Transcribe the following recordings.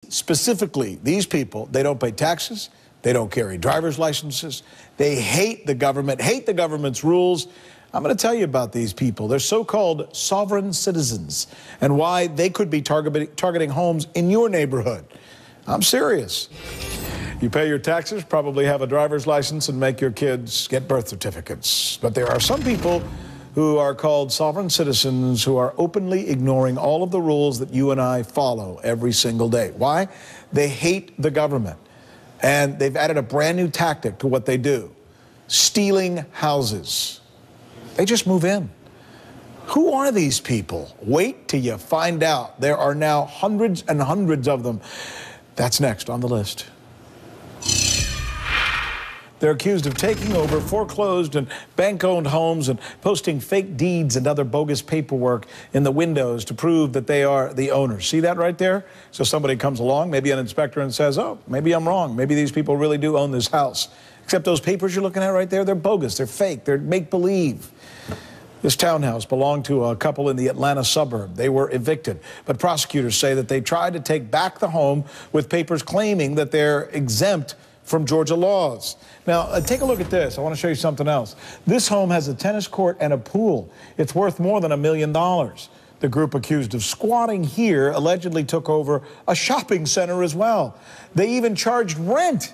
Specifically, these people, they don't pay taxes, they don't carry driver's licenses, they hate the government's rules. I'm going to tell you about these people. They're so-called sovereign citizens and why they could be targeting homes in your neighborhood. I'm serious. You pay your taxes, probably have a driver's license, and make your kids get birth certificates. But there are some people who are called sovereign citizens who are openly ignoring all of the rules that you and I follow every single day. Why? They hate the government. And they've added a brand new tactic to what they do: stealing houses. They just move in. Who are these people? Wait till you find out. There are now hundreds and hundreds of them. That's next on the list. They're accused of taking over foreclosed and bank-owned homes and posting fake deeds and other bogus paperwork in the windows to prove that they are the owners. See that right there? So somebody comes along, maybe an inspector, and says, oh, maybe I'm wrong. Maybe these people really do own this house. Except those papers you're looking at right there, they're bogus, they're fake, they're make-believe. This townhouse belonged to a couple in the Atlanta suburb. They were evicted, but prosecutors say that they tried to take back the home with papers claiming that they're exempt from Georgia laws. Now, take a look at this. I want to show you something else. This home has a tennis court and a pool. It's worth more than $1 million. The group accused of squatting here allegedly took over a shopping center as well. They even charged rent.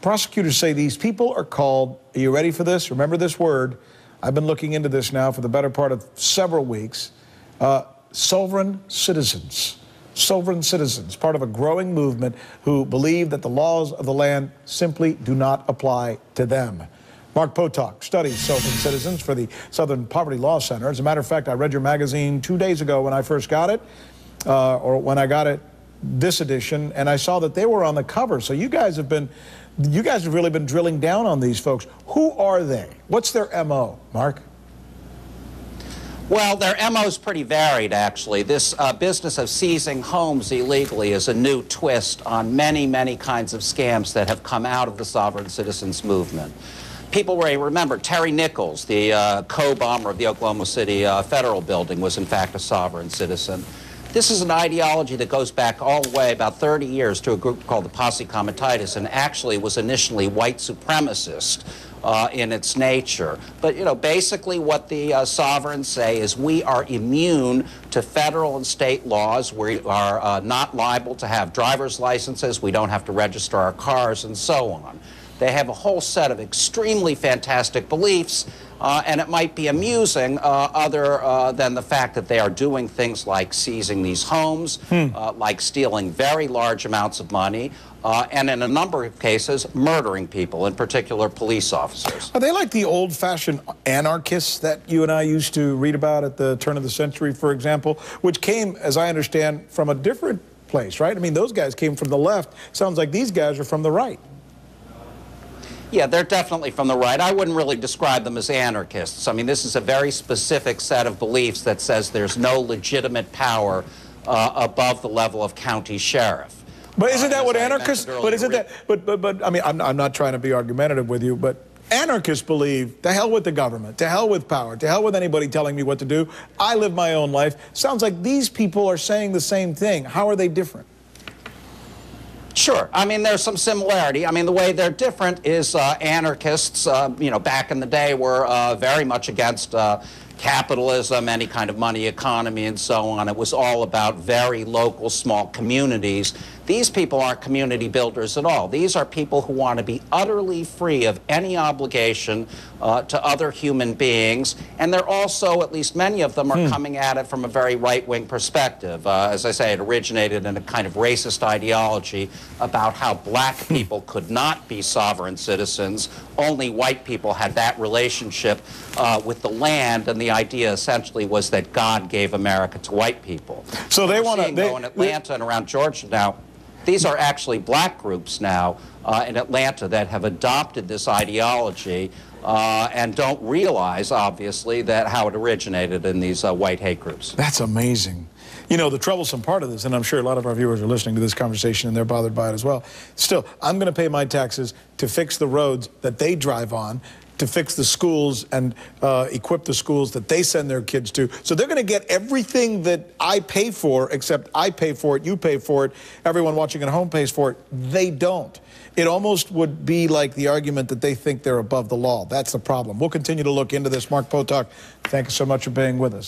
Prosecutors say these people are called, are you ready for this? Remember this word. I've been looking into this now for the better part of several weeks. Sovereign citizens. Sovereign citizens, part of a growing movement who believe that the laws of the land simply do not apply to them. Mark Potok studies sovereign citizens for the Southern Poverty Law Center. As a matter of fact, I read your magazine 2 days ago when I first got it, or when I got it this edition, and I saw that they were on the cover. So you guys have really been drilling down on these folks. Who are they? What's their MO, Mark? Well, their MO is pretty varied, actually. This business of seizing homes illegally is a new twist on many, many kinds of scams that have come out of the sovereign citizens movement. People may remember Terry Nichols, the co-bomber of the Oklahoma City Federal Building, was in fact a sovereign citizen. This is an ideology that goes back all the way about 30 years to a group called the Posse Comitatus, and actually was initially white supremacist in its nature. But, you know, basically what the sovereigns say is we are immune to federal and state laws. We are not liable to have driver's licenses. We don't have to register our cars and so on. They have a whole set of extremely fantastic beliefs, and it might be amusing other than the fact that they are doing things like seizing these homes, like stealing very large amounts of money, and in a number of cases, murdering people, in particular police officers. Are they like the old-fashioned anarchists that you and I used to read about at the turn of the century, for example, which came, as I understand, from a different place, right? I mean, those guys came from the left. Sounds like these guys are from the right. Yeah, they're definitely from the right. I wouldn't really describe them as anarchists. I mean, this is a very specific set of beliefs that says there's no legitimate power above the level of county sheriff. But isn't that what anarchists? But isn't that? But I mean, I'm not trying to be argumentative with you, but anarchists believe to hell with the government, to hell with power, to hell with anybody telling me what to do. I live my own life. Sounds like these people are saying the same thing. How are they different? Sure. I mean, there's some similarity. I mean, the way they're different is anarchists, you know, back in the day were very much against capitalism, any kind of money economy, and so on. It was all about very local, small communities. These people aren't community builders at all. These are people who want to be utterly free of any obligation to other human beings, and they're also, at least many of them, are coming at it from a very right-wing perspective. As I say, it originated in a kind of racist ideology about how black people could not be sovereign citizens. Only white people had that relationship with the land, and the idea essentially was that God gave America to white people. So they want to... in Atlanta and around Georgia now, these are actually black groups now in Atlanta that have adopted this ideology and don't realize, obviously, that how it originated in these white hate groups. That's amazing. You know, the troublesome part of this, and I'm sure a lot of our viewers are listening to this conversation and they're bothered by it as well. Still, I'm going to pay my taxes to fix the roads that they drive on. to fix the schools and equip the schools that they send their kids to. So they're going to get everything that I pay for, except I pay for it, you pay for it, everyone watching at home pays for it. They don't. It almost would be like the argument that they think they're above the law. That's the problem. We'll continue to look into this. Mark Potok, thank you so much for being with us.